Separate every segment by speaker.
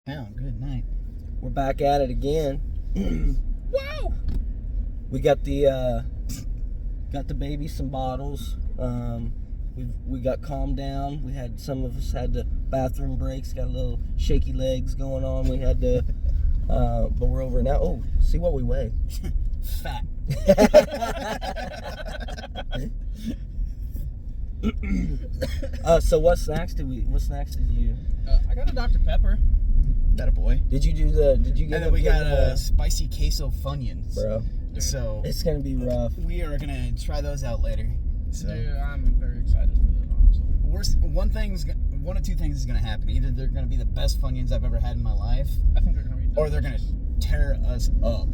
Speaker 1: Now, good night.
Speaker 2: We're back at it again.
Speaker 1: Wow!
Speaker 2: We got the baby some bottles. We got calmed down. Some of us had the bathroom breaks. Got a little shaky legs going on. We had to, but we're over now. Oh, see what we weigh.
Speaker 1: Fat.
Speaker 2: So what snacks did you?
Speaker 1: I got a Dr. Pepper. That a boy.
Speaker 2: Did you get?
Speaker 1: And then we got a spicy queso Funyuns,
Speaker 2: bro.
Speaker 1: So
Speaker 2: it's gonna be rough.
Speaker 1: We are gonna try those out later. So
Speaker 3: Dude, I'm very excited for this, honestly.
Speaker 1: One of two things is gonna happen. Either they're gonna be the best Funyuns I've ever had in my life,
Speaker 3: I think they're gonna be.
Speaker 1: or they're gonna tear us up.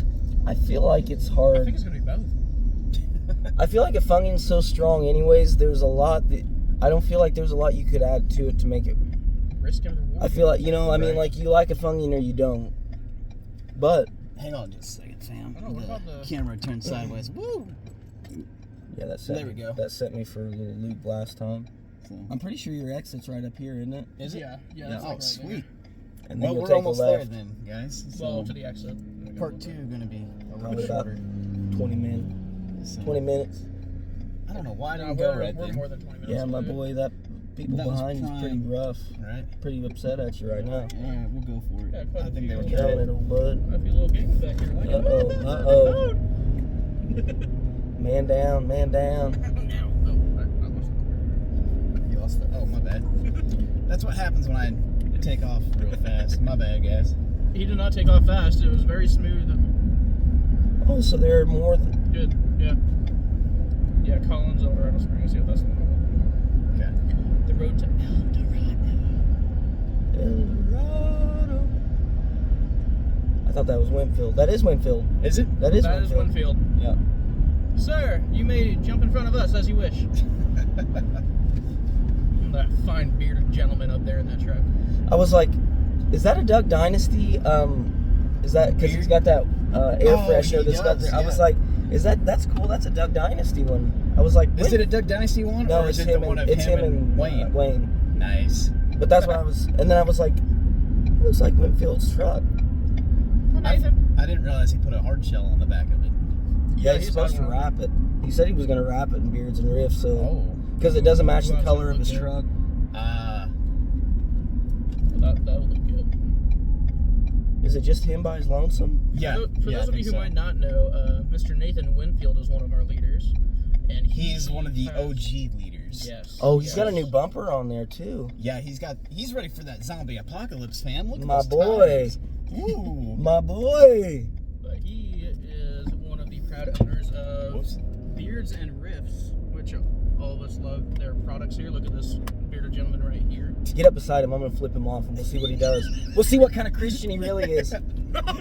Speaker 2: I feel like it's hard.
Speaker 3: I think it's gonna be both.
Speaker 2: I feel like a Funyun's so strong anyways, there's a lot that I don't feel like there's a lot you could add to it to make it
Speaker 3: Risk and reward.
Speaker 2: I feel like, I mean, like, you like a Funyun or you don't. But
Speaker 1: Hang on just a second, Sam.
Speaker 3: Oh, what about the
Speaker 1: camera turned sideways. Woo!
Speaker 2: yeah,
Speaker 1: There we go.
Speaker 2: That set me for a little loop last time.
Speaker 1: So,
Speaker 2: I'm pretty sure your exit's right up here, isn't it?
Speaker 1: is it?
Speaker 3: Yeah. That's
Speaker 1: Oh,
Speaker 3: like right
Speaker 1: sweet.
Speaker 2: And then
Speaker 1: Well,
Speaker 2: you'll
Speaker 1: we're
Speaker 2: take
Speaker 1: almost
Speaker 2: a
Speaker 1: there
Speaker 2: left.
Speaker 1: then, guys.
Speaker 3: there.
Speaker 1: So,
Speaker 3: Well, to the exit.
Speaker 1: part 2 gonna be a little
Speaker 2: Probably
Speaker 1: bit
Speaker 2: about
Speaker 1: shorter.
Speaker 2: 20 minutes.
Speaker 1: So,
Speaker 2: 20 minutes.
Speaker 1: I don't know why I
Speaker 3: No,
Speaker 1: didn't go
Speaker 3: we're
Speaker 1: right then.
Speaker 3: more than 20 minutes.
Speaker 2: Yeah, my
Speaker 3: dude.
Speaker 2: boy, that people
Speaker 1: That was
Speaker 2: behind you's pretty
Speaker 1: prime.
Speaker 2: rough.
Speaker 1: Right?
Speaker 2: Pretty upset at you right now.
Speaker 1: Alright, we'll go for it.
Speaker 3: Yeah, quite
Speaker 1: I
Speaker 3: a
Speaker 1: think
Speaker 3: few.
Speaker 1: they were
Speaker 2: Down
Speaker 1: carrying
Speaker 2: it, old bud.
Speaker 3: I feel a little gangs back here. Like
Speaker 2: Uh-oh. Man down, man down.
Speaker 3: I lost it.
Speaker 1: You lost the. Oh, my bad. That's what happens when I take off real fast. My bad, guys.
Speaker 3: He did not take off fast. It was very smooth.
Speaker 2: Oh, so there are more than...
Speaker 3: Good. Yeah. Yeah, Collins, Eldorado Springs. Yeah, that's the one.
Speaker 1: Okay.
Speaker 3: The road to
Speaker 2: Eldorado. I thought that was Winfield. That is Winfield.
Speaker 1: Is it?
Speaker 2: That is
Speaker 3: That is
Speaker 2: Winfield.
Speaker 3: Winfield.
Speaker 2: Yeah.
Speaker 3: Sir, you may jump in front of us as you wish. That fine bearded gentleman up there in that truck.
Speaker 2: I was like, is that a Duck Dynasty? Is that because he's got that air
Speaker 1: Oh,
Speaker 2: freshener
Speaker 1: he
Speaker 2: that's got
Speaker 1: does,
Speaker 2: there? I was
Speaker 1: yeah.
Speaker 2: like, that's cool. That's a Duck Dynasty one. I was like,
Speaker 1: Is it a Duck Dynasty one?
Speaker 2: No,
Speaker 1: or
Speaker 2: it's
Speaker 1: is it
Speaker 2: him
Speaker 1: the one
Speaker 2: and
Speaker 1: of him and Wayne?
Speaker 2: Wayne.
Speaker 1: Nice.
Speaker 2: But that's what I was, and then I was like, it looks like Winfield's truck.
Speaker 1: I didn't realize he put a hard shell on the back of it.
Speaker 2: Yeah, he's supposed to wrap it. He said he was going to wrap it in Beards and Riffs, so
Speaker 1: Oh.
Speaker 2: because it doesn't match the color of his
Speaker 3: Yeah.
Speaker 2: truck.
Speaker 3: That would look good.
Speaker 2: Is it just him by his lonesome?
Speaker 1: Yeah.
Speaker 3: For
Speaker 1: yeah,
Speaker 3: those
Speaker 1: I
Speaker 3: of you
Speaker 1: think
Speaker 3: who
Speaker 1: so.
Speaker 3: might not know, Mr. Nathan Winfield is one of our leaders, and
Speaker 1: He's one of the
Speaker 3: has-
Speaker 1: OG leaders.
Speaker 3: Yes.
Speaker 2: Oh, he's got a
Speaker 3: yes.
Speaker 2: new bumper on there too.
Speaker 1: Yeah, he's ready for that zombie apocalypse, fam. Look at
Speaker 2: My
Speaker 1: those
Speaker 2: boy.
Speaker 1: tires. Ooh.
Speaker 2: My boy.
Speaker 3: But he is one of the proud owners of
Speaker 1: Whoops.
Speaker 3: Beards and Riffs, which all of us love their products here. Look at this bearded gentleman right here.
Speaker 2: Get up beside him. I'm going to flip him off and we'll see what he does. We'll see what kind of Christian he really is.
Speaker 1: Well, what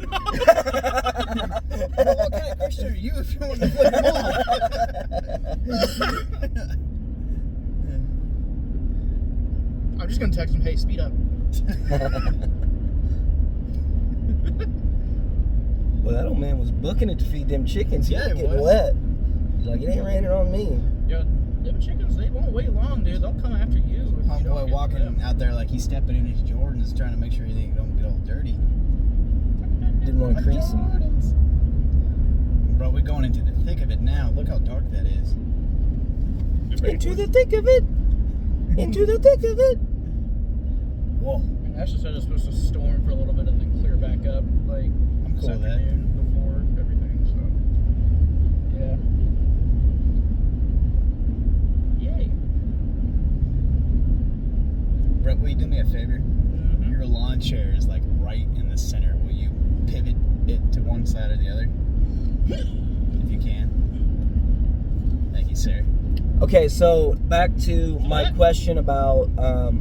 Speaker 1: kind of Christian are you if you want to flip him off?
Speaker 3: I'm just gonna text him, hey, speed up.
Speaker 2: Well, that old man was booking it to feed them chickens. He
Speaker 1: Yeah,
Speaker 2: was
Speaker 1: it
Speaker 2: getting
Speaker 1: was.
Speaker 2: wet. He's like, it ain't raining on me.
Speaker 3: Yeah, them chickens, they won't wait long, dude. They'll come after you. If you don't
Speaker 1: Homeboy
Speaker 3: get
Speaker 1: walking
Speaker 3: them.
Speaker 1: out there like he's stepping in his Jordans, trying to make sure he don't get all dirty.
Speaker 2: Didn't want to crease him.
Speaker 1: Jordans. Bro, we're going into the thick of it now. Look how dark that is.
Speaker 2: Into the thick of it. Into the thick of it.
Speaker 1: Whoa.
Speaker 3: Ashley said it's supposed to storm for a little bit and then clear back up, like
Speaker 1: I'm
Speaker 3: this
Speaker 1: cool with that.
Speaker 3: afternoon before everything. So, yeah. Yay.
Speaker 1: Brett, will you do me a favor?
Speaker 3: Mm-hmm.
Speaker 1: Your lawn chair is like right in the center. Will you pivot it to one side or the other? If you can. Thank you, sir.
Speaker 2: Okay, so back to my question about,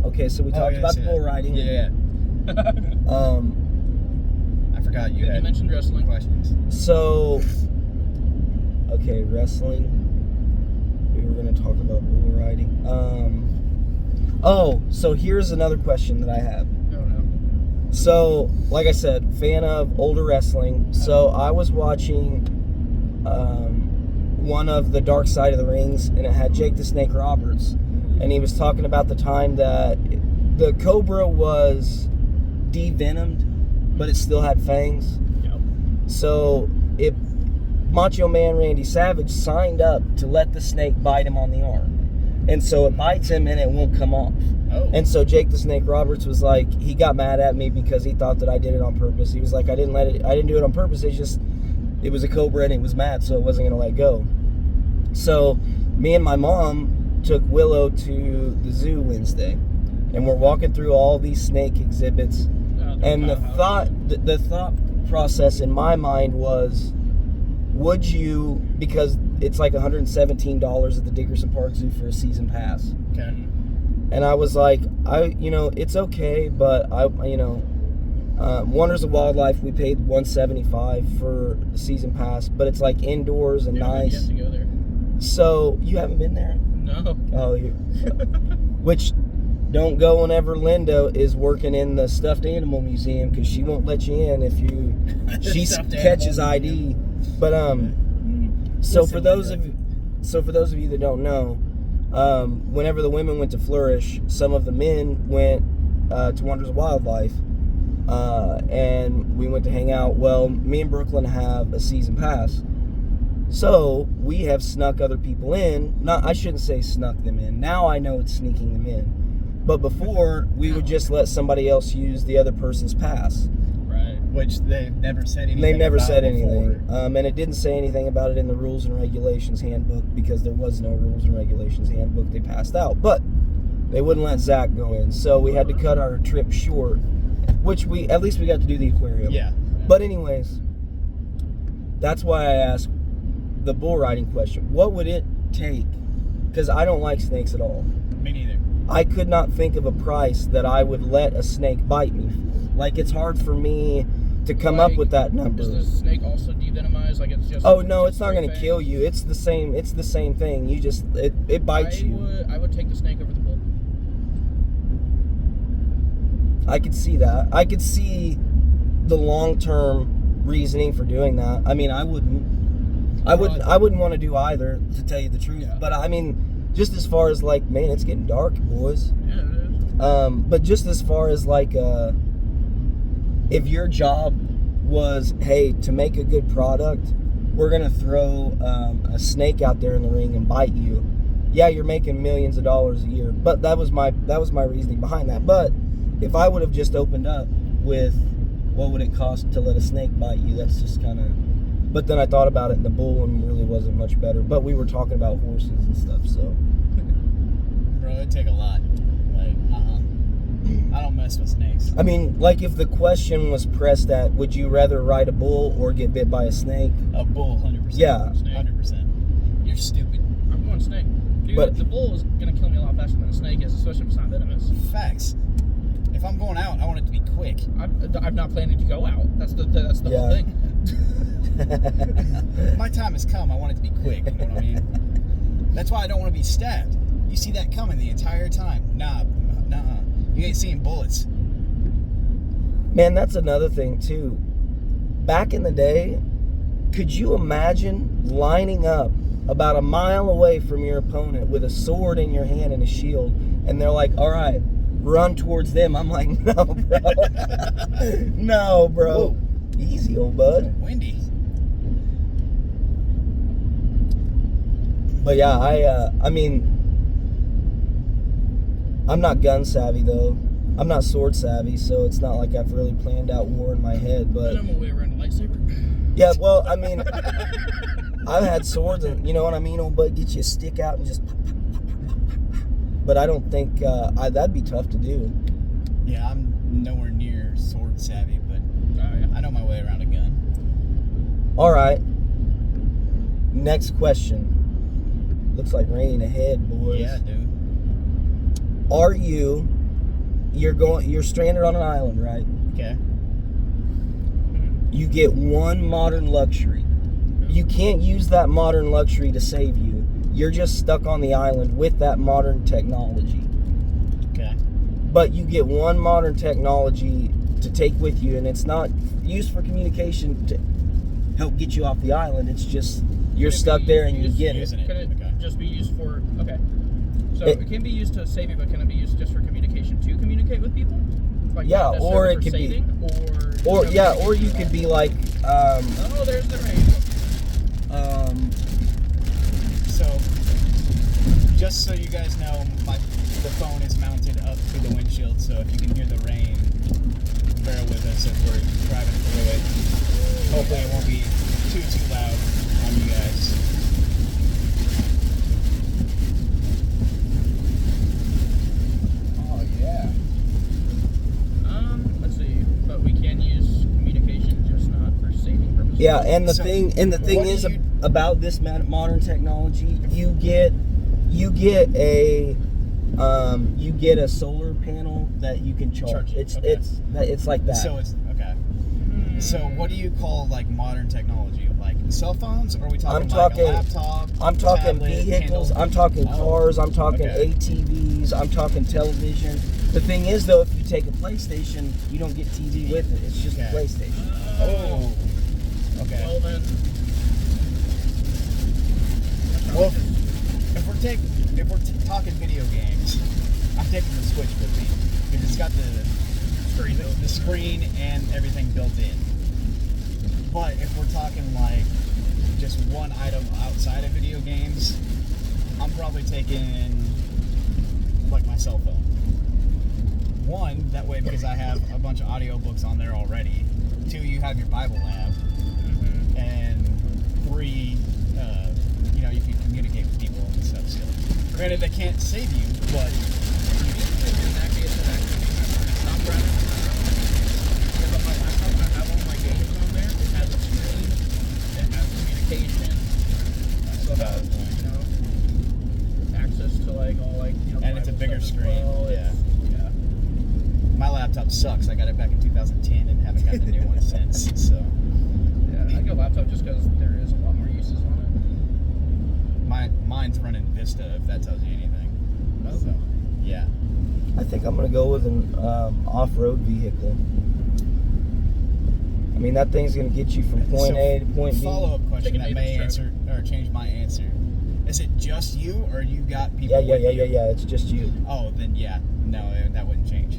Speaker 2: okay, so we talked about the bull riding.
Speaker 1: Yeah. I forgot you
Speaker 3: You
Speaker 1: had
Speaker 3: mentioned wrestling.
Speaker 1: questions.
Speaker 2: So, okay, wrestling. We were going to talk about bull riding. So here's another question that I have.
Speaker 3: Oh, no.
Speaker 2: So, like I said, fan of older wrestling. So I was watching one of the Dark Side of the Rings, and it had Jake the Snake Roberts, and he was talking about the time that the Cobra was de-venomed, but it still had fangs.
Speaker 3: Yep.
Speaker 2: So Macho Man Randy Savage signed up to let the snake bite him on the arm. And so it bites him and it won't come off.
Speaker 1: Oh.
Speaker 2: And so Jake the Snake Roberts was like, he got mad at me because he thought that I did it on purpose. He was like, I didn't do it on purpose. It was a cobra and it was mad, so it wasn't going to let go. So me and my mom took Willow to the zoo Wednesday, and we're walking through all these snake exhibits. And the thought process in my mind was, would you, because it's like $117 at the Dickerson Park Zoo for a season pass.
Speaker 1: Okay.
Speaker 2: And I was like, it's okay, but Wonders of Wildlife, we paid $175 for the season pass, but it's like indoors and nice.
Speaker 3: You have to go there.
Speaker 2: So you haven't been there?
Speaker 3: No.
Speaker 2: Oh, which don't go whenever Linda is working in the stuffed animal museum, because she won't let you in if she catches ID. But so for those of you that don't know, whenever the women went to Flourish, some of the men went to Wonders of Wildlife, and we went to hang out. Well, me and Brooklyn have a season pass, so we have snuck other people in. I shouldn't say snuck them in. Now I know it's sneaking them in, but before we would just let somebody else use the other person's pass.
Speaker 1: Right. Which they've never said anything.
Speaker 2: They never
Speaker 1: about
Speaker 2: said
Speaker 1: before.
Speaker 2: anything, and it didn't say anything about it in the Rules and Regulations Handbook, because there was no Rules and Regulations Handbook. They passed out, but they wouldn't let Zach go in, so we had to cut our trip short. Which at least we got to do the aquarium.
Speaker 1: Yeah.
Speaker 2: But anyways, that's why I asked the bull riding question. What would it take? Because I don't like snakes at all.
Speaker 1: Me neither.
Speaker 2: I could not think of a price that I would let a snake bite me for. Like, it's hard for me to come up with that number.
Speaker 3: Does the snake also de-venomize? Like, it's just...
Speaker 2: Oh, no, it's not going to kill you. It's the same thing. You just, it bites you.
Speaker 3: I would take the snake over the bull.
Speaker 2: I could see that. I could see the long-term reasoning for doing that. I mean, I wouldn't want to do either, to tell you the truth.
Speaker 3: Yeah.
Speaker 2: But I mean, just as far as like, man, it's getting dark, boys.
Speaker 3: Yeah, it is.
Speaker 2: But just as far as like, if your job was, hey, to make a good product, we're gonna throw a snake out there in the ring and bite you. Yeah, you're making millions of dollars a year. But that was my reasoning behind that. But if I would have just opened up with what would it cost to let a snake bite you, that's just kind of... But then I thought about it, and the bull one really wasn't much better. But we were talking about horses and stuff, so...
Speaker 1: Bro, it'd take a lot. Like, I don't mess with snakes.
Speaker 2: I mean, like, if the question was pressed at, would you rather ride a bull or get bit by a snake?
Speaker 1: A bull, 100%.
Speaker 2: Yeah.
Speaker 1: 100%. You're stupid.
Speaker 3: I'm going snake. Dude,
Speaker 2: But-
Speaker 3: the bull is going to kill me a lot faster than a snake is, especially if it's not venomous.
Speaker 1: Facts. If I'm going out, I want it to be quick.
Speaker 3: I'm not planning to go out. That's the whole thing.
Speaker 1: My time has come. I want it to be quick. You know what I mean? That's why I don't want to be stabbed. You see that coming the entire time. Nah. You ain't seeing bullets.
Speaker 2: Man, that's another thing, too. Back in the day, could you imagine lining up about a mile away from your opponent with a sword in your hand and a shield, and they're like, all right, run towards them? I'm like, no, bro. No, bro.
Speaker 1: Whoa.
Speaker 2: Easy, old bud.
Speaker 1: Windy.
Speaker 2: But yeah, I mean, I'm not gun savvy, though. I'm not sword savvy, so it's not like I've really planned out war in my head, but...
Speaker 3: And I'm away around a lightsaber.
Speaker 2: Yeah, well, I mean, I've had swords, and you know what I mean, old bud? Get you a stick out and just... But I don't think, that'd be tough to do.
Speaker 1: Yeah, I'm nowhere near sword savvy, but
Speaker 3: Yeah.
Speaker 1: I know my way around a gun.
Speaker 2: All right. Next question. Looks like rain ahead, boys.
Speaker 1: Yeah, dude.
Speaker 2: Are you're stranded on an island, right?
Speaker 1: Okay.
Speaker 2: You get one modern luxury. You can't use that modern luxury to save you. You're just stuck on the island with that modern technology.
Speaker 1: Okay.
Speaker 2: But you get one modern technology to take with you, and it's not used for communication to help get you off the island. It's just you're stuck there and you get it.
Speaker 1: Using it.
Speaker 3: Can it
Speaker 1: Okay.
Speaker 3: just be used for... Okay. So it can be used to save you, but can it be used just for communication to communicate with people? Like
Speaker 2: Yeah,
Speaker 3: not
Speaker 2: or
Speaker 3: necessarily
Speaker 2: it
Speaker 3: for
Speaker 2: could be-
Speaker 3: saving,
Speaker 2: Or you could be like,
Speaker 3: Oh, there's the rain.
Speaker 1: So, just so you guys know, the phone is mounted up to the windshield, so if you can hear the rain, bear with us if we're driving through it. Hopefully it won't be too loud on you guys.
Speaker 3: Oh yeah. Let's see, but we can use communication, just not for saving purposes.
Speaker 2: yeah, and the
Speaker 1: So,
Speaker 2: thing
Speaker 1: what
Speaker 2: is
Speaker 1: do you-
Speaker 2: about this modern technology, you get a solar panel that you can charge.
Speaker 1: Charge it,
Speaker 2: It's
Speaker 1: okay.
Speaker 2: it's like that.
Speaker 1: So it's okay. So what do you call like modern technology? Like cell phones, or are we talking, like a laptop?
Speaker 2: I'm talking
Speaker 1: tablet,
Speaker 2: vehicles.
Speaker 1: Kindle?
Speaker 2: I'm talking cars. I'm talking
Speaker 1: okay.
Speaker 2: ATVs. I'm talking television. The thing is, though, if you take a PlayStation, you don't get TV with it. It's just a
Speaker 1: Okay.
Speaker 2: PlayStation.
Speaker 1: Oh. Okay.
Speaker 3: Well then.
Speaker 1: Well, if we're talking video games, I'm taking the Switch with me because it's got the screen and everything built in. But if we're talking like just one item outside of video games, I'm probably taking like my cell phone. One, that way because I have a bunch of audiobooks on there already. Two, you have your Bible app. And three, you can communicate with people and stuff still. Granted, they can't save you, but
Speaker 3: In that case, it actually stop running. Because on my laptop, I have all my games on there. It has a screen. It has communication. So that, access to like all like
Speaker 1: and it's a
Speaker 3: Bible
Speaker 1: bigger
Speaker 3: stuff as
Speaker 1: screen.
Speaker 3: well.
Speaker 1: Yeah.
Speaker 3: Yeah.
Speaker 1: My laptop sucks. I got it back in 2010 and haven't gotten a new one since. So
Speaker 3: Yeah, I get a laptop just because there is a lot more uses on
Speaker 1: mine's running Vista, if that tells you anything.
Speaker 3: it.
Speaker 1: So, yeah.
Speaker 2: I think I'm gonna go with an off-road vehicle. I mean, that thing's gonna get you from point A to point B.
Speaker 1: Follow-up question
Speaker 3: Take
Speaker 1: that
Speaker 3: a
Speaker 1: may
Speaker 3: Nathan's
Speaker 1: answer or change my answer. Is it just you, or you got people?
Speaker 2: Yeah.
Speaker 1: with you?
Speaker 2: It's just you.
Speaker 1: Oh, then yeah, no, that wouldn't change.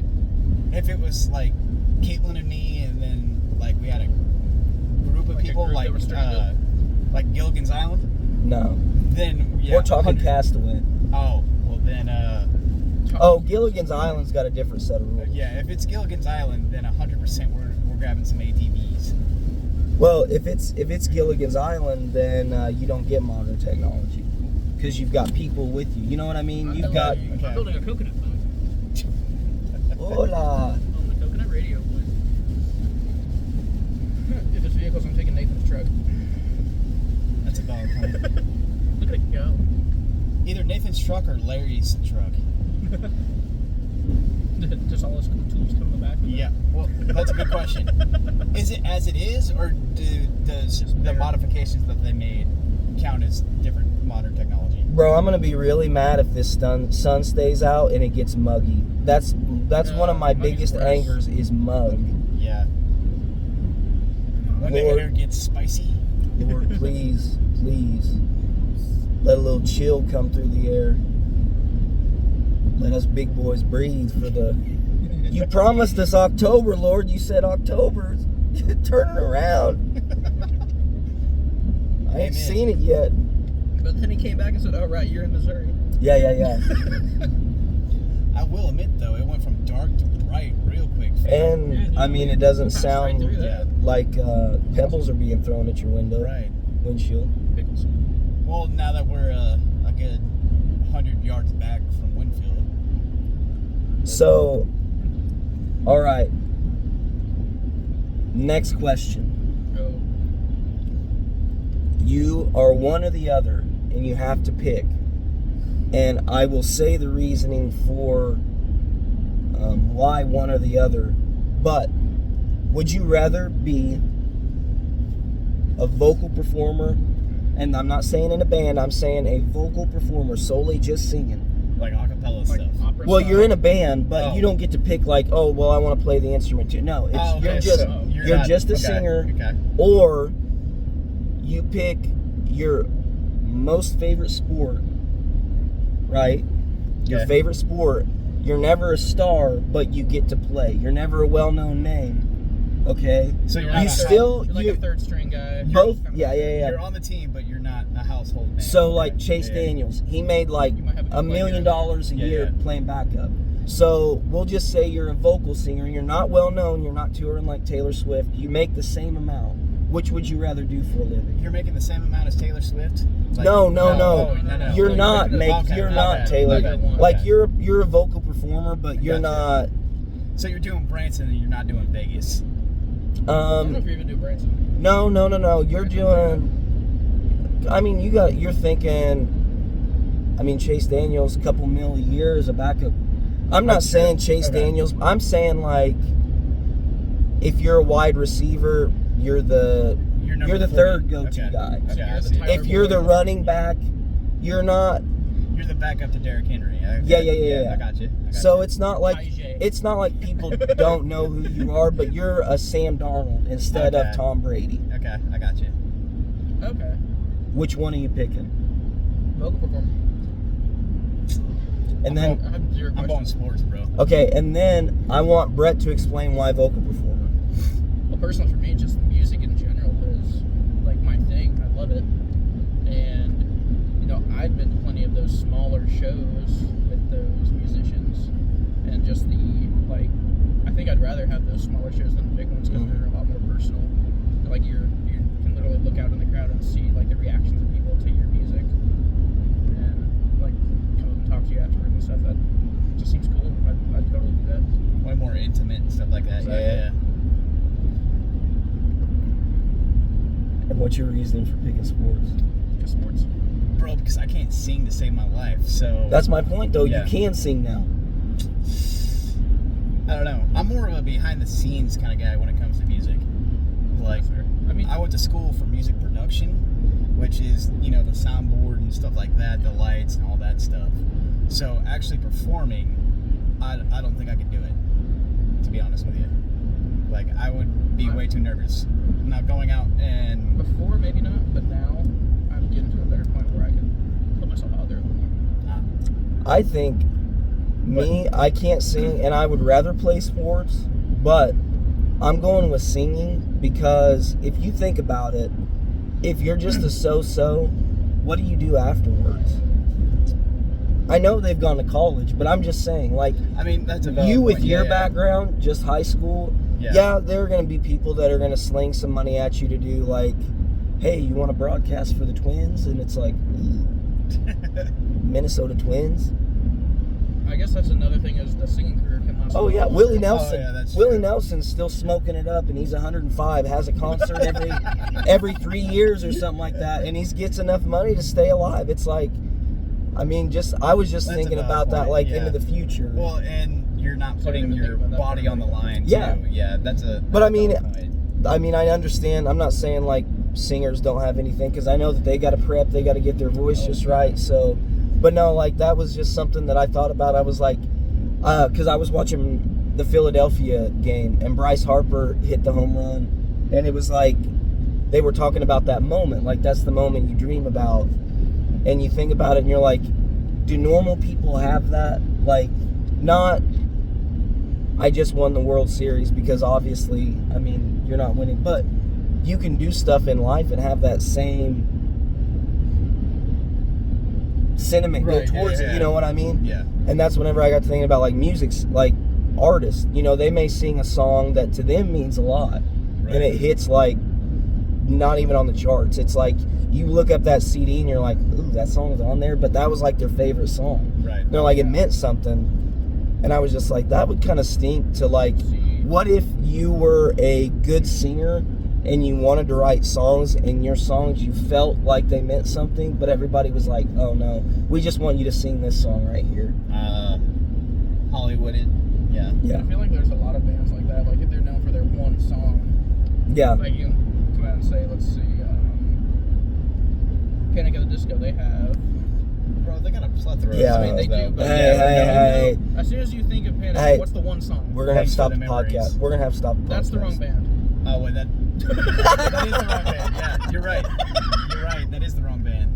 Speaker 1: If it was like Caitlin and me, and then like we had a group of
Speaker 3: Like a
Speaker 1: people,
Speaker 3: group that was stranded?
Speaker 1: like Gilligan's Island,
Speaker 2: No,
Speaker 1: then yeah,
Speaker 2: we're talking
Speaker 1: 100.
Speaker 2: Castaway.
Speaker 1: Oh, well then,
Speaker 2: Oh, Gilligan's Island's got a different set of rules.
Speaker 1: yeah, if it's Gilligan's Island, then 100% we're grabbing some ATVs.
Speaker 2: Well, if it's Gilligan's Island, then you don't get modern technology because you've got people with you. You know what I mean? You've got
Speaker 3: I'm building a coconut phone
Speaker 2: hola.
Speaker 3: on the coconut radio. If it's vehicles, I'm taking Nathan's truck.
Speaker 1: That's a valid point.
Speaker 3: Look at it go.
Speaker 1: Either Nathan's truck or Larry's truck.
Speaker 3: Just all his cool tools come in the back.
Speaker 1: Yeah, well, that's a good question. Is it as it is, or does the modifications that they made count as different modern technology?
Speaker 2: Bro, I'm gonna be really mad if this sun stays out and it gets muggy. That's one of my
Speaker 3: muggy's
Speaker 2: biggest
Speaker 3: worse.
Speaker 2: angers is mug.
Speaker 1: Yeah. When the
Speaker 2: Lord.
Speaker 1: air gets spicy.
Speaker 2: Lord, please, let a little chill come through the air. Let us big boys breathe for the. You promised us October, Lord. You said October. Turn it around. I ain't
Speaker 1: Amen.
Speaker 2: seen it yet.
Speaker 3: But then he came back and said, "Oh right, you're in Missouri."
Speaker 2: Yeah.
Speaker 1: I will admit though, it went from dark to bright real quick.
Speaker 2: And I mean, it doesn't
Speaker 3: Passed right
Speaker 2: sound
Speaker 3: through that.
Speaker 2: like pebbles are being thrown at your window,
Speaker 1: Right.
Speaker 2: windshield.
Speaker 3: Pickles.
Speaker 1: Well, now that we're a good 100 yards back from Winfield.
Speaker 2: So, all right. Next question.
Speaker 3: Oh.
Speaker 2: You are one or the other, and you have to pick. And I will say the reasoning for why one or the other. But would you rather be a vocal performer? And I'm not saying in a band, I'm saying a vocal performer, solely just singing.
Speaker 1: Like acapella
Speaker 3: Like
Speaker 1: stuff.
Speaker 3: opera
Speaker 2: Well,
Speaker 3: style.
Speaker 2: you're in a band, but
Speaker 1: Oh.
Speaker 2: you don't get to pick like, oh, well, I want to play the instrument too. No, it's
Speaker 1: Oh, okay,
Speaker 2: you're just
Speaker 1: so
Speaker 2: you're
Speaker 1: not-
Speaker 2: just a
Speaker 1: okay,
Speaker 2: singer,
Speaker 1: Okay.
Speaker 2: or you pick your most favorite sport, right? Your
Speaker 1: Okay.
Speaker 2: favorite sport, You're never a star, but you get to play. You're never a well-known name. Okay,
Speaker 1: So you're
Speaker 3: Like
Speaker 1: not
Speaker 3: a
Speaker 1: a-
Speaker 3: third- you're like a third string guy.
Speaker 2: both.
Speaker 3: Kind of
Speaker 2: Yeah.
Speaker 1: You're on the team, but you're not a household name.
Speaker 2: So like
Speaker 1: Right.
Speaker 2: Chase
Speaker 1: Yeah.
Speaker 2: Daniels, he made like
Speaker 3: You might have a
Speaker 2: $1 million a
Speaker 1: Yeah,
Speaker 2: year
Speaker 1: yeah.
Speaker 2: playing backup. So we'll just say you're a vocal singer. You're not well known. You're not touring like Taylor Swift. You make the same amount. Which would you rather do for a living?
Speaker 1: You're making the same amount as Taylor Swift? Like,
Speaker 2: No.
Speaker 1: oh, no.
Speaker 2: You're
Speaker 3: Like,
Speaker 2: not
Speaker 3: okay,
Speaker 2: make. You're not
Speaker 1: okay,
Speaker 2: Taylor.
Speaker 1: okay,
Speaker 2: Like
Speaker 1: okay.
Speaker 2: you're a vocal performer, but you're
Speaker 1: Gotcha. So you're doing Branson and you're not doing Vegas.
Speaker 3: I don't know if you even do Branson.
Speaker 2: not. No. You're doing. I mean, you're thinking. I mean, Chase Daniels, a couple mil a year as a backup. I'm not saying Chase
Speaker 1: Okay.
Speaker 2: Daniels. I'm saying like, if you're a wide receiver, you're the
Speaker 1: You're
Speaker 2: the
Speaker 1: 40.
Speaker 2: third go-to
Speaker 1: Okay.
Speaker 2: guy.
Speaker 1: Okay, I
Speaker 3: You're the
Speaker 1: see.
Speaker 3: Tyler
Speaker 2: If you're the
Speaker 3: Boyd.
Speaker 2: running back, you're not.
Speaker 1: You're the backup to Derrick Henry. Okay.
Speaker 2: Yeah.
Speaker 1: I got you.
Speaker 2: So it's not like
Speaker 3: IJ.
Speaker 2: people don't know who you are, but you're a Sam Darnold instead
Speaker 1: Okay.
Speaker 2: of Tom Brady.
Speaker 1: Okay, I got you.
Speaker 3: Okay.
Speaker 2: Which one are you picking?
Speaker 3: Vocal performer.
Speaker 2: And then
Speaker 3: I have zero
Speaker 1: I'm going
Speaker 3: questions.
Speaker 1: sports, bro.
Speaker 2: okay, and then I want Brett to explain why vocal performer.
Speaker 3: Well, personally for me, just music in general is like my thing. I love it, and I've been to plenty of those smaller shows with those musicians, and just I think I'd rather have those smaller shows than the big ones because they're a lot more personal. Like you can literally look out in the crowd and see like the reactions of people to your music, and like come up and talk to you afterwards and stuff. That just seems cool. I'd totally do that.
Speaker 1: Way more intimate and stuff like that.
Speaker 3: Exactly.
Speaker 1: Yeah.
Speaker 2: And what's your reasoning for picking sports?
Speaker 3: Just sports.
Speaker 1: Bro, because I can't sing to save my life, so...
Speaker 2: That's my point, though.
Speaker 1: Yeah.
Speaker 2: You can sing now.
Speaker 1: I don't know. I'm more of a behind-the-scenes kind of guy when it comes to music. Like, I went to school for music production, which is, the soundboard and stuff like that, the lights and all that stuff. So, actually performing, I don't think I could do it, to be honest with you. Like, I would be way too nervous. Now, going out and...
Speaker 3: Before, maybe not, but now I'm getting to a better point where I can put myself out there a little more.
Speaker 2: I think I can't sing, and I would rather play sports, but I'm going with singing because if you think about it, if you're just a so-so, what do you do afterwards? I know they've gone to college, but I'm just saying, like,
Speaker 1: that's a valid
Speaker 2: you with
Speaker 1: point.
Speaker 2: your
Speaker 1: Yeah.
Speaker 2: background, just high school, yeah, there are going to be people that are going to sling some money at you to do, like, hey, you want to broadcast for the Twins? And it's like, Minnesota Twins?
Speaker 3: I guess that's another thing is the singing career can last.
Speaker 2: Oh,
Speaker 3: a
Speaker 2: yeah,
Speaker 3: lot
Speaker 2: Willie
Speaker 3: longer.
Speaker 2: Nelson.
Speaker 1: that's
Speaker 2: Willie
Speaker 1: true.
Speaker 2: Nelson's still smoking it up, and he's 105, has a concert every 3 years or something like that, and he gets enough money to stay alive. It's like, I was just
Speaker 1: That's
Speaker 2: thinking
Speaker 1: a valid
Speaker 2: about that,
Speaker 1: point,
Speaker 2: like,
Speaker 1: yeah.
Speaker 2: into the future.
Speaker 1: Well, and you're not
Speaker 3: So I
Speaker 1: putting
Speaker 3: didn't even
Speaker 1: your
Speaker 3: think about that
Speaker 1: body
Speaker 3: part.
Speaker 1: on the line,
Speaker 2: Yeah.
Speaker 1: too. Yeah, that's a
Speaker 2: But I mean,
Speaker 1: valid point.
Speaker 2: I understand. I'm not saying like singers don't have anything because I know that they got to prep, they got to get their voice just right. So, but no, like that was just something that I thought about. I was like, because I was watching the Philadelphia game and Bryce Harper hit the home run, and it was like they were talking about that moment. Like that's the moment you dream about, and you think about it, and you're like, do normal people have that? Like, not. I just won the World Series because obviously, you're not winning, but you can do stuff in life and have that same sentiment
Speaker 1: Right,
Speaker 2: go towards
Speaker 1: yeah.
Speaker 2: it, you know what I mean?
Speaker 1: Yeah.
Speaker 2: And that's whenever I got to thinking about like music's like artists, they may sing a song that to them means a lot
Speaker 1: Right.
Speaker 2: and it hits like not even on the charts. It's like you look up that CD and you're like, ooh, that song is on there, but that was like their favorite song.
Speaker 1: Right.
Speaker 2: They're like, it meant something. And I was just like, that would kind of stink to like, what if you were a good singer and you wanted to write songs and your songs, you felt like they meant something, but everybody was like, oh no, we just want you to sing this song right here.
Speaker 1: Hollywooded. Yeah.
Speaker 2: Yeah.
Speaker 3: I feel like there's a lot of bands like that. Like if they're known for their one song,
Speaker 2: Yeah.
Speaker 3: like you come out and say, let's see, Panic at the Disco. They have.
Speaker 1: Bro, they got a plethora
Speaker 2: Yeah.
Speaker 1: of
Speaker 3: I mean, they
Speaker 1: songs,
Speaker 3: do,
Speaker 1: though.
Speaker 3: but
Speaker 2: Hey.
Speaker 3: As soon as you think of Panic,
Speaker 2: Hey.
Speaker 3: what's the one song?
Speaker 2: We're going to have to
Speaker 1: Thanks
Speaker 2: stop
Speaker 1: for
Speaker 2: the
Speaker 1: the memories.
Speaker 2: podcast. We're going to have to stop the podcast.
Speaker 3: That's the wrong band.
Speaker 1: Oh, wait, that is the wrong band. Yeah, you're right. You're right. That is the wrong band.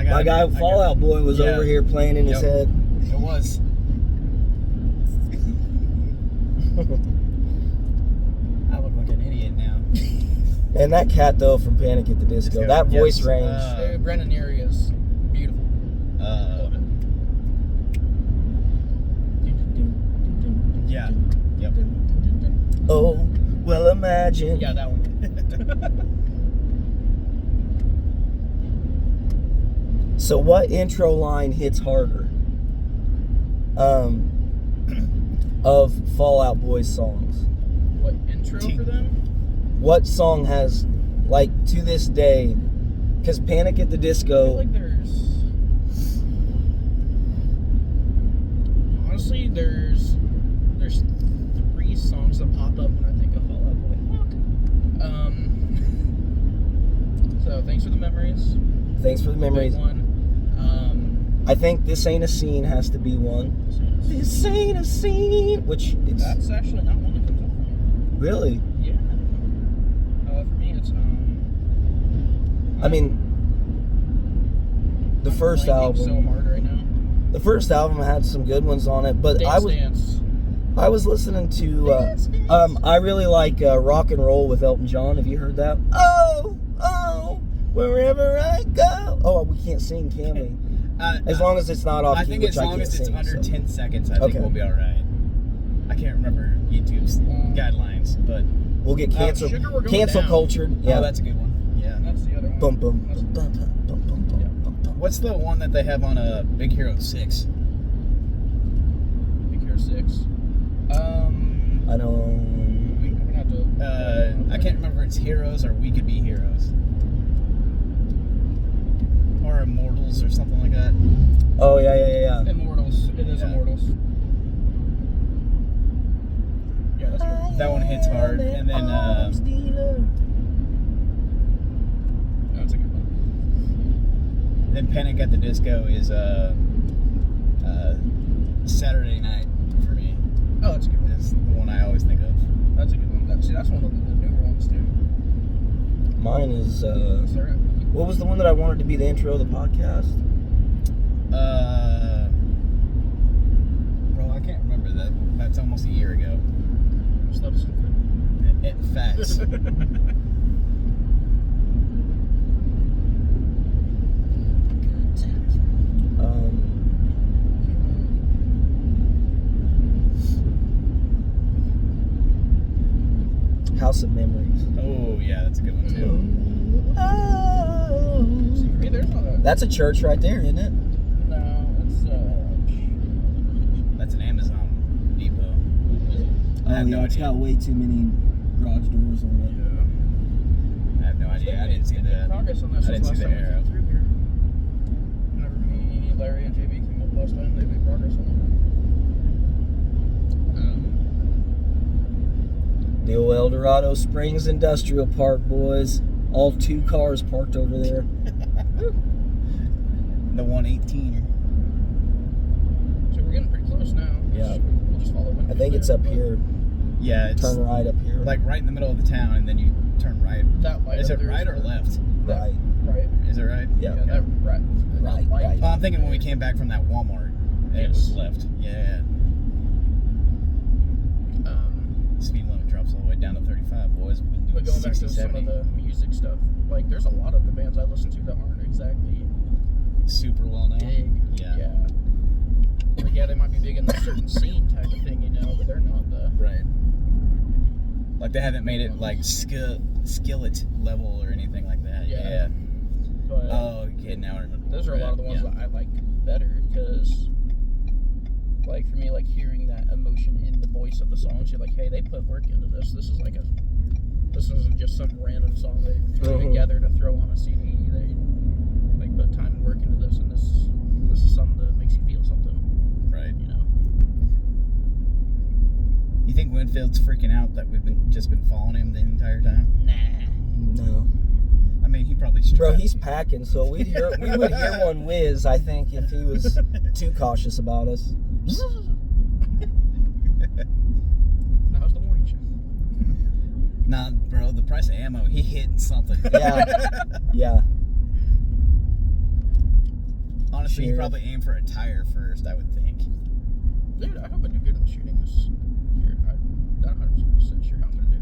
Speaker 2: My guy Fallout Boy was over here playing in his head.
Speaker 1: It was. I look like an idiot now.
Speaker 2: And that cat though from Panic at the Disco, that voice range.
Speaker 3: Brendan Urie is beautiful. Love it.
Speaker 1: Yeah. Yep.
Speaker 2: Oh, well, imagine.
Speaker 3: Yeah, that one.
Speaker 2: So what intro line hits harder? Of Fallout Boy's songs.
Speaker 3: What intro for them?
Speaker 2: What song has, like, to this day, because Panic at the
Speaker 3: I
Speaker 2: Disco.
Speaker 3: feel like honestly, there's 3 songs that pop up when I think of Fall Out Boy. So thanks for the memories.
Speaker 2: Thanks for the memories.
Speaker 3: Big one.
Speaker 2: I think This Ain't a Scene has to be one. This ain't a scene. Which it's
Speaker 3: That's actually not one that comes up for me.
Speaker 2: really.
Speaker 3: Yeah. For me, it's
Speaker 2: I mean, the
Speaker 3: I'm
Speaker 2: first
Speaker 3: blanking
Speaker 2: album.
Speaker 3: so hard right now.
Speaker 2: The first album had some good ones on it, but
Speaker 3: Dance.
Speaker 2: I was listening to I really like Rock and Roll with Elton John. Have you heard that? Oh, wherever I go. Oh, we can't sing, can we? As long as it's not off key,
Speaker 1: I think
Speaker 2: which
Speaker 1: as long as it's
Speaker 2: sing,
Speaker 1: under
Speaker 2: so.
Speaker 1: 10 seconds, I think we'll be all right. I can't remember YouTube's guidelines, but
Speaker 2: We'll get cancel
Speaker 3: Down.
Speaker 2: cultured. Yeah,
Speaker 1: that's a good one. Yeah.
Speaker 3: That's the other one.
Speaker 2: Bum bum bum bum bum bum bum bum bum.
Speaker 1: What's the one that they have on Big Hero 6?
Speaker 3: Big Hero 6.
Speaker 2: I know.
Speaker 3: We're gonna have to.
Speaker 1: I can't remember if it's Heroes or We Could Be Heroes. Or Immortals or something like that.
Speaker 2: Oh yeah.
Speaker 3: Immortals. It is
Speaker 1: Yeah.
Speaker 3: Immortals. Yeah, that's good.
Speaker 1: That one hits hard. And then
Speaker 3: That's a good one.
Speaker 1: Panic at the Disco is Saturday Night for me.
Speaker 3: Oh, that's a good one.
Speaker 1: Is the one I always think of.
Speaker 3: That's a good one. That's one of the newer ones too.
Speaker 2: Mine is
Speaker 3: Sorry.
Speaker 2: what was the one that I wanted to be the intro of the podcast?
Speaker 1: Bro, I can't remember that. That's almost a year ago.
Speaker 3: Slept so good.
Speaker 1: Facts.
Speaker 2: House of Memories.
Speaker 1: Oh yeah, that's a good one too.
Speaker 3: See, for me, there's not a.
Speaker 2: That's a church right there, isn't it?
Speaker 3: No, it's
Speaker 1: That's an Amazon depot. I have no
Speaker 2: It's
Speaker 1: idea.
Speaker 2: got way too many garage doors on it.
Speaker 1: I have no idea. I didn't see the.
Speaker 3: progress on
Speaker 1: I
Speaker 3: this
Speaker 1: didn't see
Speaker 3: last
Speaker 1: the
Speaker 3: time we
Speaker 1: arrow.
Speaker 3: came through here. Whenever me, Larry, and JB came up last time, they made progress on it.
Speaker 2: The old El Dorado Springs Industrial Park, boys. All 2 cars parked over there.
Speaker 1: The 118er.
Speaker 3: So we're getting pretty close now.
Speaker 2: Yeah.
Speaker 3: We'll just follow
Speaker 2: I think it's up here.
Speaker 1: Yeah, it's
Speaker 2: Turn right up here.
Speaker 1: like right in the middle of the town, and then you turn right.
Speaker 3: That light
Speaker 1: Is
Speaker 3: up
Speaker 1: it
Speaker 3: there
Speaker 1: right
Speaker 3: is
Speaker 1: or left?
Speaker 2: Right.
Speaker 3: Right.
Speaker 1: Is it right?
Speaker 2: Yeah.
Speaker 3: Yeah, that right.
Speaker 2: Right,
Speaker 3: Light.
Speaker 2: right.
Speaker 1: Oh, I'm thinking when we came back from that Walmart, it was left. Yeah. Speed limit drops all the way down to 35, boys. We've been doing
Speaker 3: But going back
Speaker 1: 60,
Speaker 3: to some
Speaker 1: 70.
Speaker 3: of the music stuff, like there's a lot of the bands I listen to that aren't exactly
Speaker 1: Super well known.
Speaker 3: big.
Speaker 1: Yeah.
Speaker 3: Like, yeah, they might be big in a certain scene type of thing, you know, but they're not the.
Speaker 1: Right. Like they haven't made it like skillet level or anything like that.
Speaker 3: Yeah. But
Speaker 1: Oh, okay, now I remember.
Speaker 3: those are a lot of the ones that I like better because, like, for me, like hearing that emotion in the voice of the songs, you're like, hey, they put work into this. This isn't just some random song they threw together to throw on a CD. They put time and work into this, and this is something that makes you feel something.
Speaker 1: Right.
Speaker 3: You know.
Speaker 1: You think Winfield's freaking out that we've just been following him the entire time?
Speaker 3: Nah.
Speaker 2: No.
Speaker 1: I mean, he probably.
Speaker 2: Bro, he's packing, so we would hear one whiz, I think, if he was too cautious about us.
Speaker 3: Now it's the morning show.
Speaker 1: Nah, bro, the price of ammo, he hit something.
Speaker 2: Yeah. Yeah.
Speaker 1: honestly, you
Speaker 2: Sheriff.
Speaker 1: probably aim for a tire first, I would think.
Speaker 3: Dude, I hope I do good in the shooting this year. I'm not 100% sure how I'm gonna do.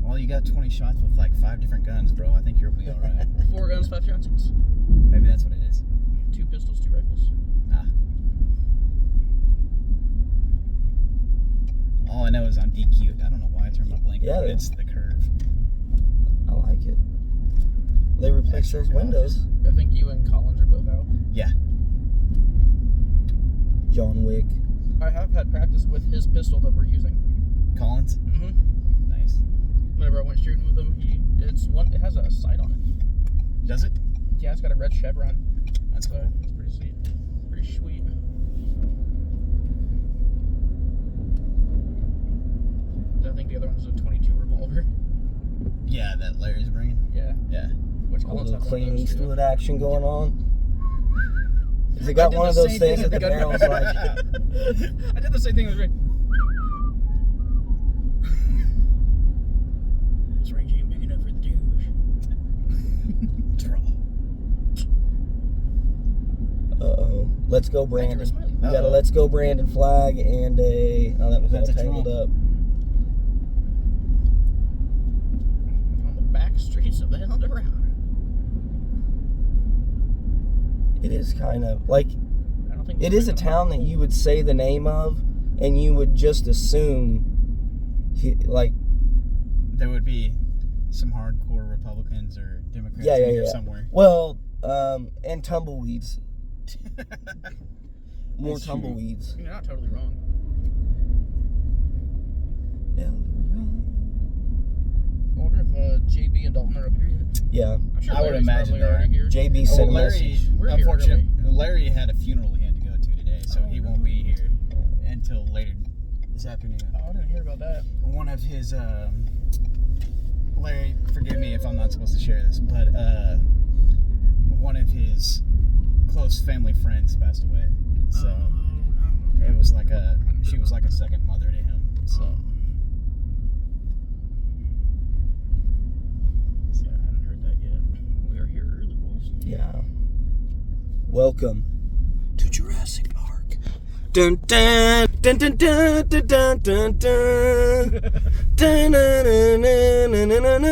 Speaker 1: Well, you got 20 shots with like 5 different guns, bro. I think you'll be all right.
Speaker 3: 4 guns, 5 shotguns.
Speaker 1: Maybe that's what it is.
Speaker 3: 2 pistols, 2 rifles.
Speaker 1: Ah. All I know is I'm DQ'd. I don't know why I turned my blinker,
Speaker 2: Yeah,
Speaker 1: but it's the curve.
Speaker 2: I like it. They replaced those windows.
Speaker 3: I think you and Collins are both out.
Speaker 1: Yeah.
Speaker 2: John Wick.
Speaker 3: I have had practice with his pistol that we're using.
Speaker 1: Collins?
Speaker 3: Mm-hmm.
Speaker 1: Nice.
Speaker 3: Whenever I went shooting with him, it has a sight on it.
Speaker 1: Does it?
Speaker 3: Yeah, it's got a red chevron.
Speaker 1: That's
Speaker 3: So
Speaker 1: cool.
Speaker 3: it's pretty sweet. Pretty sweet. I think the other one is a 22 revolver.
Speaker 1: Yeah, that Larry's bringing.
Speaker 3: Yeah.
Speaker 1: Yeah.
Speaker 3: Which
Speaker 2: A
Speaker 3: Collins
Speaker 2: little
Speaker 3: has one of
Speaker 2: Clint
Speaker 3: those, too.
Speaker 2: Eastwood action going on. Has it got
Speaker 3: I did
Speaker 2: one
Speaker 3: the
Speaker 2: of those
Speaker 3: same
Speaker 2: things
Speaker 3: thing
Speaker 2: that the
Speaker 3: with the gun.
Speaker 2: barrel's like?
Speaker 3: I did the same thing with Ray. This range ain't big enough for the douche.
Speaker 1: Draw.
Speaker 2: Uh-oh. Let's go,
Speaker 3: I drew a
Speaker 2: Brandon.
Speaker 3: smiley.
Speaker 2: We got a
Speaker 1: Uh-oh.
Speaker 2: Let's Go, Brandon flag and a... Oh, that was all
Speaker 1: That's a
Speaker 2: tangled
Speaker 1: Trump.
Speaker 2: up.
Speaker 3: On the back streets of El Dorado.
Speaker 2: It is kind of... Like,
Speaker 3: I don't think
Speaker 2: it is a town that you would say the name of, and you would just assume... like...
Speaker 1: There would be some hardcore Republicans or Democrats
Speaker 2: Yeah,
Speaker 1: in here
Speaker 2: yeah.
Speaker 1: somewhere.
Speaker 2: Well, and tumbleweeds. More
Speaker 1: That's true.
Speaker 2: tumbleweeds.
Speaker 3: You're not totally wrong. I wonder if JB and Dalton are up here yet.
Speaker 2: Yeah.
Speaker 3: I'm sure
Speaker 1: I would
Speaker 3: Larry's
Speaker 1: imagine
Speaker 3: probably already here.
Speaker 2: JB
Speaker 1: Oh,
Speaker 2: sent a
Speaker 1: Larry,
Speaker 2: message.
Speaker 3: We're here
Speaker 1: unfortunately, Larry had a funeral he had to go to today, so
Speaker 3: Oh,
Speaker 1: he
Speaker 3: no.
Speaker 1: won't be here until later this afternoon.
Speaker 3: Oh, I didn't hear about that.
Speaker 1: One of his, Larry, forgive me if I'm not supposed to share this, but one of his close family friends passed away. So
Speaker 3: no.
Speaker 1: it was like she was like a second mother to him. So
Speaker 3: Yeah, I hadn't heard that yet. We are here early, boys.
Speaker 2: Yeah. Welcome to Jurassic Park. Dun dun dun dun dun dun dun dun dun. Dun, na, na, na, na, na, na,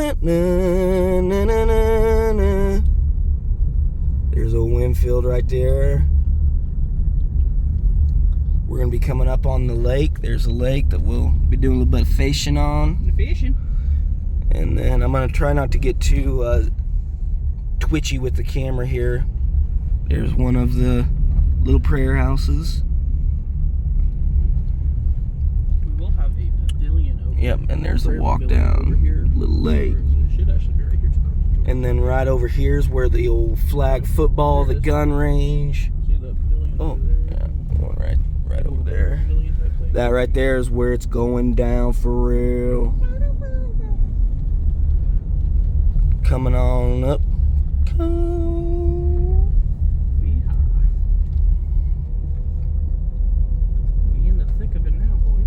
Speaker 2: na, na, na, na. There's a Winfield right there. We're gonna be coming up on the lake. There's a lake that we'll be doing a little bit of fishing on.
Speaker 3: Fishing.
Speaker 2: And then I'm gonna try not to get too twitchy with the camera here. There's one of the little prayer houses.
Speaker 3: We will have a pavilion over
Speaker 2: Yep, and there's the
Speaker 3: prayer
Speaker 2: walk
Speaker 3: pavilion over
Speaker 2: down,
Speaker 3: here.
Speaker 2: little lake.
Speaker 3: It should actually be right here to the
Speaker 2: And then right over here is where the old flag football,
Speaker 3: There
Speaker 2: the
Speaker 3: it is.
Speaker 2: gun range.
Speaker 3: See the pavilion
Speaker 2: Oh,
Speaker 3: over there?
Speaker 2: yeah, one right over there.
Speaker 3: Pavilion type thing.
Speaker 2: That right there is where it's going down for real. Coming on up.
Speaker 3: We in the thick of it now, boys.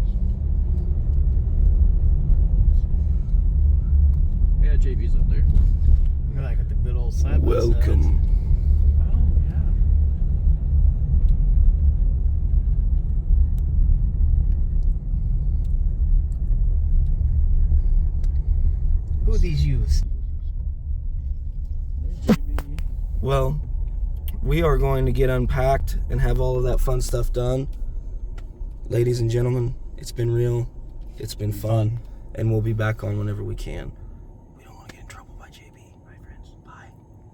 Speaker 3: Yeah, JB's up there.
Speaker 1: look at that, got the good old side.
Speaker 2: Welcome.
Speaker 3: Oh, yeah.
Speaker 1: Who are these youths?
Speaker 3: There's JB.
Speaker 2: Well, we are going to get unpacked and have all of that fun stuff done. Ladies and gentlemen, it's been real. It's been fun. And we'll be back on whenever we can.